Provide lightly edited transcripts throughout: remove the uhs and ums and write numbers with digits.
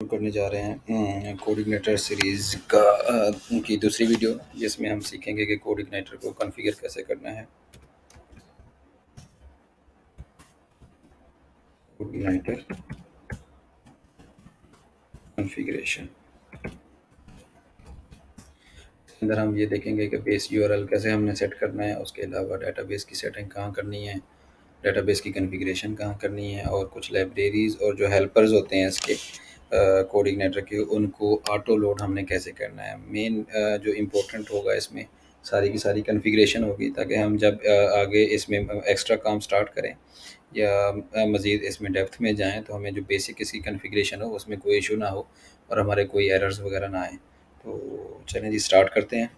करने जा रहे हैं कोऑर्डिनेटर सीरीज़ का की दूसरी वीडियो, जिसमें हम सीखेंगे कि कोऑर्डिनेटर को कॉन्फ़िगर कैसे करना है। कोऑर्डिनेटर कॉन्फ़िगरेशन के अंदर हम ये देखेंगे कि बेस यूआरएल कैसे हमने सेट करना है, उसके अलावा डेटाबेस की सेटिंग कहाँ करनी है, डेटाबेस की कॉन्फ़िगरेशन कहाँ करनी है, और कुछ लाइब्रेरीज़ और जो हेल्पर्स होते हैं इसके कोऑर्डिनेटर के, उनको ऑटो लोड हमने कैसे करना है। मेन जो इम्पोर्टेंट होगा इसमें सारी की सारी कॉन्फ़िगरेशन होगी, ताकि हम जब आगे इसमें एक्स्ट्रा काम स्टार्ट करें या मज़ीद इसमें डेप्थ में जाएँ, तो हमें जो बेसिक इसकी कॉन्फ़िगरेशन हो उसमें कोई इशू ना हो और हमारे कोई एरर्स वगैरह ना आएँ। तो चलें जी, स्टार्ट करते हैं।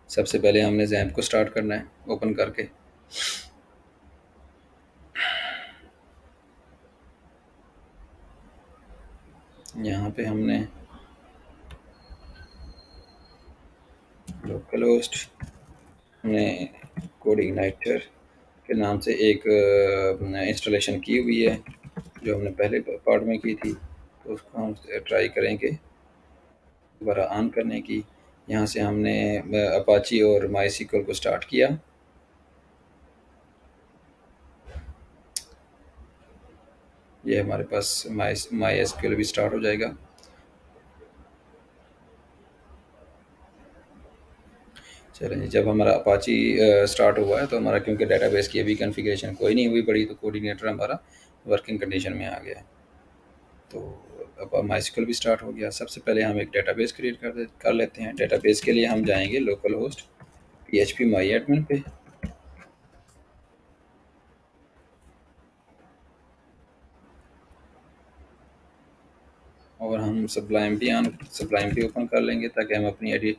सबसे पहले हमने ज़ैम्प को स्टार्ट करना है ओपन करके। यहाँ पे हमने लोकल होस्ट, हमने कोऑर्डिनेटर के नाम से एक इंस्टॉलेशन की हुई है जो हमने पहले पार्ट में की थी, तो उसको हम ट्राई करेंगे दोबारा ऑन करने की। यहाँ से हमने अपाची और माई को स्टार्ट किया। ये हमारे पास माई एसक्यूएल भी स्टार्ट हो जाएगा। चलें जी, जब हमारा अपाची स्टार्ट हुआ है तो हमारा, क्योंकि डेटाबेस की अभी कॉन्फ़िगरेशन कोई नहीं हुई पड़ी, तो कोऑर्डिनेटर हमारा वर्किंग कंडीशन में आ गया है। तो अब माई भी स्टार्ट हो गया। सबसे पहले हम एक डेटाबेस क्रिएट कर लेते हैं। डेटाबेस के लिए हम जाएंगे लोकल होस्ट PHP माई एडमिन पे, और हम सब्लाइम भी ओपन कर लेंगे, ताकि हम अपनी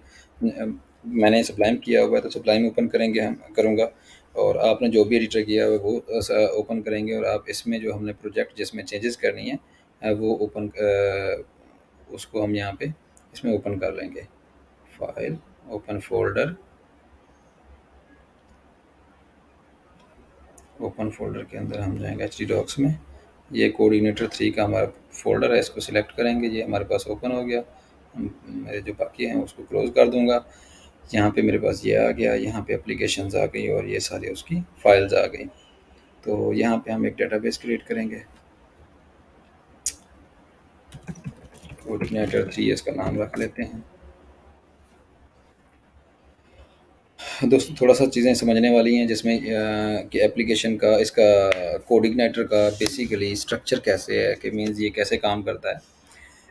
मैंने सब्लाइम किया हुआ है तो सब्लाइम ओपन करेंगे, हम करूँगा, और आपने जो भी एडिटर किया हुआ है वो ओपन करेंगे, और आप इसमें जो हमने प्रोजेक्ट जिसमें चेंजेस करनी है वो ओपन, उसको हम यहाँ पे इसमें ओपन कर लेंगे। File, open folder, open folder के अंदर हम जाएंगे HDDocs में। ये कोऑर्डिनेटर 3 का हमारा फ़ोल्डर है, इसको सिलेक्ट करेंगे। ये हमारे पास ओपन हो गया। मेरे जो बाकी हैं उसको क्लोज़ कर दूँगा। यहाँ पे मेरे पास ये आ गया, यहाँ पे एप्लीकेशंस आ गई और ये सारी उसकी फ़ाइल्स आ गई। तो यहाँ पे हम एक डेटाबेस क्रिएट करेंगे। कोऑर्डिनेटर 3 इसका नाम रख लेते हैं। दोस्तों, थोड़ा-सा चीज़ें समझने वाली हैं, जिसमें कि एप्लीकेशन का, इसका कोऑर्डिनेटर का बेसिकली स्ट्रक्चर कैसे है, कि मीन्स ये कैसे काम करता है।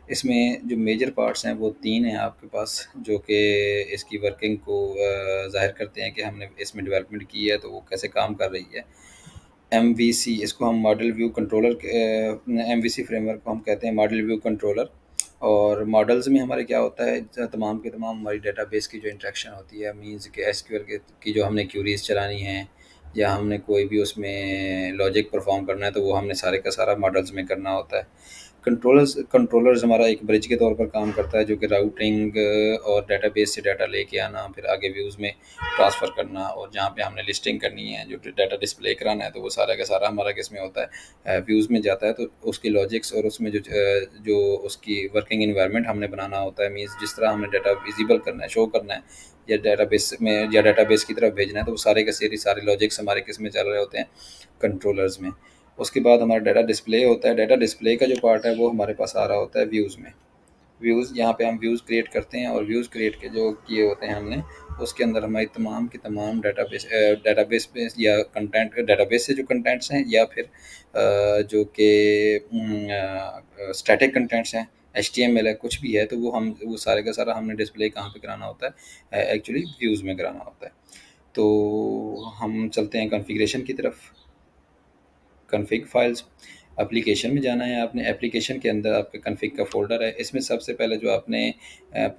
इसमें जो मेजर पार्ट्स हैं वो 3 हैं आपके पास, जो कि इसकी वर्किंग को ज़ाहिर करते हैं कि हमने इसमें डेवलपमेंट की है तो वो कैसे काम कर रही है। MVC, इसको हम model view controller MVC framework को हम कहते हैं मॉडल व्यू कंट्रोलर। और मॉडल्स में हमारे क्या होता है, तमाम के तमाम हमारी डेटाबेस की जो इंटरेक्शन होती है, मीन्स के एसक्यूएल की जो हमने क्यूरीज चलानी है, या हमने कोई भी उसमें लॉजिक परफॉर्म करना है, तो वो हमने सारे का सारा मॉडल्स में करना होता है। कंट्रोलर्स हमारा एक ब्रिज के तौर पर काम करता है, जो कि राउटिंग और डेटाबेस से डाटा लेके आना, फिर आगे व्यूज़ में ट्रांसफ़र करना, और जहाँ पे हमने लिस्टिंग करनी है, जो डाटा डिस्प्ले कराना है, तो वो सारा का सारा हमारा किस में होता है, व्यूज़ में जाता है। तो उसकी लॉजिक्स और उसमें जो उसकी वर्किंग इन्वायरमेंट हमने बनाना होता है, मीन्स जिस तरह हमने डाटा विजिबल करना है, शो करना है, या डेटाबेस में या डेटाबेस की तरफ भेजना है, तो वो सारे के सारे लॉजिक्स हमारे किस में चल रहे होते हैं, कंट्रोलर्स में। उसके बाद हमारा डाटा डिस्प्ले होता है। डाटा डिस्प्ले का जो पार्ट है वो हमारे पास आ रहा होता है व्यूज़ में। व्यूज़, यहाँ पे हम व्यूज़ क्रिएट करते हैं, और व्यूज़ क्रिएट के जो किए होते हैं हमने, उसके अंदर हमारी तमाम की तमाम डेटाबेस पे या कंटेंट, डेटाबेस से जो कंटेंट्स हैं, या फिर जो कि स्टैटिक कंटेंट्स हैं, HTML है, कुछ भी है, तो वो सारे का सारा हमने डिस्प्ले कहाँ पे कराना होता है, एक्चुअली व्यूज़ में कराना होता है। तो हम चलते हैं कॉन्फ़िगरेशन की तरफ। कॉन्फ़िग फाइल्स, एप्लीकेशन में जाना है आपने। एप्लीकेशन के अंदर आपके कॉन्फ़िग का फ़ोल्डर है। इसमें सबसे पहले जो आपने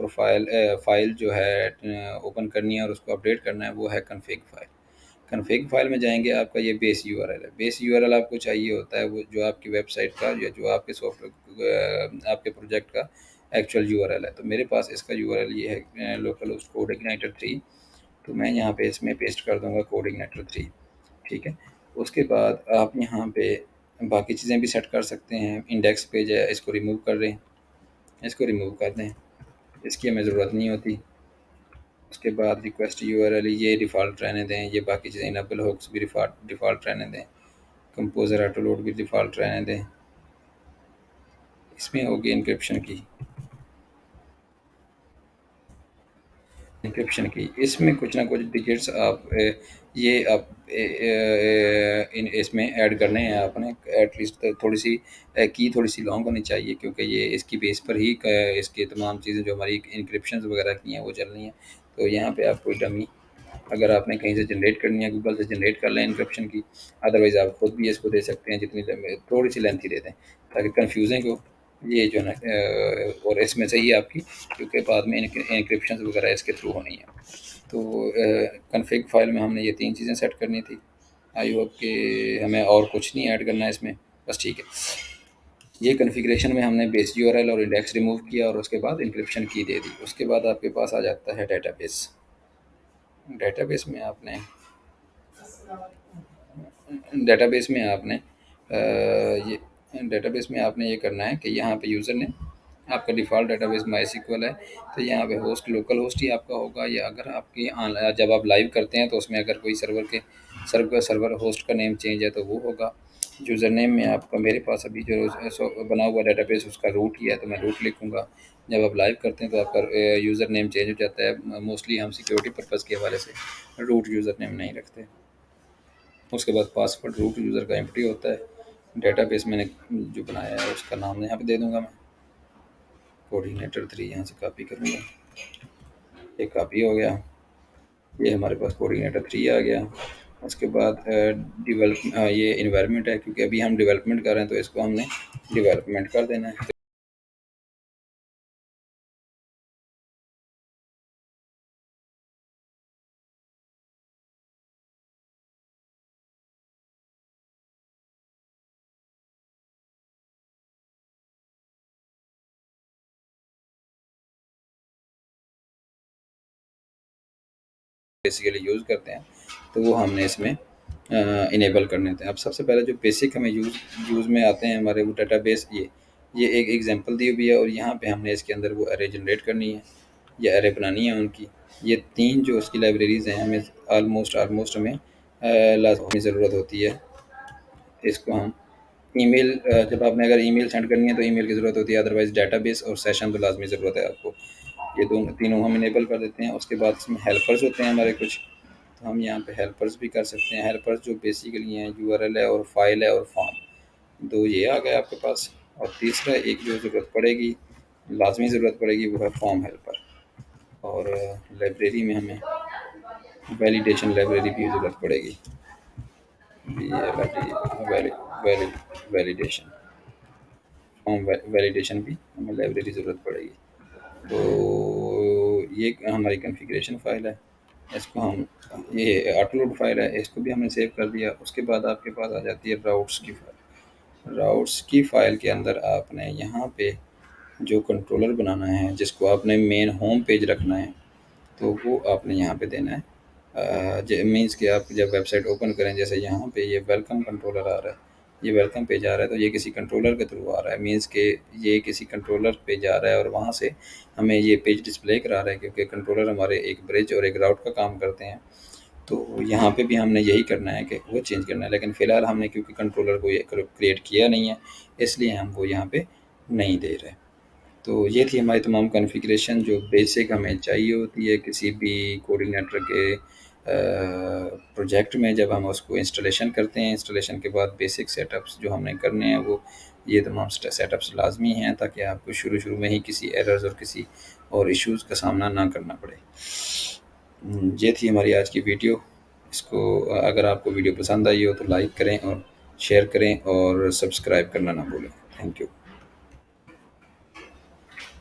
फ़ाइल जो है ओपन करनी है और उसको अपडेट करना है, वो है कॉन्फ़िग फ़ाइल। कॉन्फ़िग फ़ाइल में जाएँगे, आपका ये बेस यूआरएल है। बेस यूआरएल आपको चाहिए होता है, वो जो आपकी वेबसाइट का या जो आपके आपके प्रोजेक्ट का एक्चुअल यूआरएल है। तो मेरे पास इसका यूआरएल ये है, लोकल होस्ट कोड इग्नाइटर 3। तो मैं यहाँ पे इसमें पेस्ट कर दूँगा कोड इग्नाइटर 3, ठीक है। उसके बाद आप यहाँ पे बाकी चीज़ें भी सेट कर सकते हैं। इंडेक्स पेज है, इसको रिमूव कर दें, इसको रिमूव कर दें, इसकी हमें ज़रूरत नहीं होती। उसके बाद रिक्वेस्ट यूआरएल ये डिफ़ॉल्ट रहने दें, ये बाकी चीज़ें इनेबल हुक्स भी डिफ़ॉल्ट डिफ़ॉल्ट रहने दें, कंपोज़र ऑटो लोड भी डिफ़ॉल्ट रहने दें। इसमें होगी इंक्रिप्शन की इसमें कुछ ना कुछ डिजिट्स आप ये आप इन इसमें ऐड करने हैं आपने। एटलीस्ट थोड़ी सी की थोड़ी सी लॉन्ग होनी चाहिए, क्योंकि ये इसकी बेस पर ही इसकी तमाम चीज़ें जो हमारी इंक्रिप्शन वगैरह की हैं वो चल रही हैं। तो यहाँ पे आप कोई डमी अगर आपने कहीं से जनरेट करनी है, गूगल से जनरेट कर लें इंक्रिप्शन की। अदरवाइज़ आप खुद भी इसको दे सकते हैं, जितनी थोड़ी सी लेंथी दे दें ताकि कन्फ्यूजिंग हो ये जो है ना। और इसमें से ही आपकी, क्योंकि बाद में इंक्रिप्शन वगैरह इसके थ्रू होनी है। तो कन्फिग फाइल में हमने ये 3 चीज़ें सेट करनी थी। आई होप कि हमें और कुछ नहीं ऐड करना है इसमें, बस ठीक है। ये कॉन्फ़िगरेशन में हमने बेस यूआरएल और इंडेक्स रिमूव किया और उसके बाद इंक्रिप्शन की दे दी। उसके बाद आपके पास आ जाता है डेटाबेस। डेटाबेस में आपने डेटाबेस में आपने ये डेटाबेस में आपने ये करना है कि यहाँ पे यूज़र ने आपका डिफ़ॉल्ट डेटाबेस माईएसक्यूएल है, तो यहाँ पे होस्ट लोकल होस्ट ही आपका होगा। या अगर आपकी जब आप लाइव करते हैं तो उसमें अगर कोई सर्वर होस्ट का नेम चेंज है तो वो होगा। यूज़र नेम में आपका, मेरे पास अभी जो बना हुआ डेटाबेस उसका रूट ही है तो मैं रूट लिखूँगा। जब आप लाइव करते हैं तो आपका यूज़र नेम चेंज हो जाता है। मोस्टली हम सिक्योरिटी पर्पज़ के हवाले से रूट यूज़र नेम नहीं रखते। उसके बाद पासवर्ड रूट यूज़र का एम्प्टी होता है। डेटाबेस मैंने जो बनाया है उसका नाम यहाँ पे दे दूँगा मैं, कोऑर्डिनेटर 3 यहाँ से कॉपी करूँगा। ये कॉपी हो गया, ये हमारे पास कोऑर्डिनेटर 3 आ गया। उसके बाद ये इन्वायरमेंट है, क्योंकि अभी हम डेवलपमेंट कर रहे हैं तो इसको हमने डेवलपमेंट कर देना है। बेसिकली यूज़ करते हैं तो वो हमने इसमें इनेबल करने थे। अब सबसे पहले जो बेसिक हमें यूज़ में आते हैं हमारे वो डाटाबेस, ये एक एग्जांपल दी हुई है और यहाँ पे हमने इसके अंदर वो अरे जनरेट करनी है या अरे बनानी है उनकी। ये 3 जो उसकी लाइब्रेरीज़ हैं हमें ऑलमोस्ट हमें लाज़मी ज़रूरत होती है। इसको हम ईमेल जब आपने अगर ईमेल सेंड करनी है तो ईमेल की ज़रूरत होती है, अदरवाइज़ डेटाबेस और सेशन तो लाज़मी ज़रूरत है आपको। ये दोनों तीनों हम इनेबल कर देते हैं। उसके बाद इसमें हेल्पर्स होते हैं हमारे कुछ, तो हम यहाँ पे हेल्पर्स भी कर सकते हैं। हेल्पर्स जो बेसिकली हैं यूआरएल है और फाइल है और फॉर्म, दो ये आ गए आपके पास। और तीसरा एक जो ज़रूरत पड़ेगी, लाजमी ज़रूरत पड़ेगी, वो है फॉर्म हेल्पर। और लाइब्रेरी में हमें वैलिडेशन लाइब्रेरी की ज़रूरत पड़ेगी। वैलिडेशन फॉर्म वैलिडेशन भी हमें लाइब्रेरी ज़रूरत पड़ेगी। तो ये हमारी कॉन्फ़िगरेशन फ़ाइल है। इसको हम, ये ऑटोलोड फाइल है, इसको भी हमने सेव कर दिया। उसके बाद आपके पास आ जाती है राउट्स की फाइल। राउट्स की फ़ाइल के अंदर आपने यहाँ पे जो कंट्रोलर बनाना है, जिसको आपने मेन होम पेज रखना है, तो वो आपने यहाँ पे देना है। मीन्स कि आप जब वेबसाइट ओपन करें, जैसे यहाँ पे ये वेलकम कंट्रोलर आ रहा है, ये वेलकम पेज आ रहा है, तो ये किसी कंट्रोलर के थ्रू आ रहा है। मीन्स कि ये किसी कंट्रोलर पे जा रहा है और वहाँ से हमें ये पेज डिस्प्ले करा रहा है, क्योंकि कंट्रोलर हमारे एक ब्रिज और एक राउट का काम करते हैं। तो यहाँ पे भी हमने यही करना है कि वो चेंज करना है, लेकिन फ़िलहाल हमने क्योंकि कंट्रोलर को ये क्रिएट किया नहीं है, इसलिए हम वो यहाँ पे नहीं दे रहे। तो ये थी हमारी तमाम कॉन्फ़िगरेशन जो बेसिक हमें चाहिए होती है किसी भी कोऑर्डिनेटर के प्रोजेक्ट में। जब हम उसको इंस्टॉलेशन करते हैं, इंस्टॉलेशन के बाद बेसिक सेटअप्स जो हमने करने हैं वो ये तमाम सेटअप्स लाजमी हैं, ताकि आपको शुरू शुरू में ही किसी एरर्स और किसी और इश्यूज़ का सामना ना करना पड़े। ये थी हमारी आज की वीडियो। इसको अगर आपको वीडियो पसंद आई हो तो लाइक करें और शेयर करें और सब्सक्राइब करना ना भूलें। Thank you.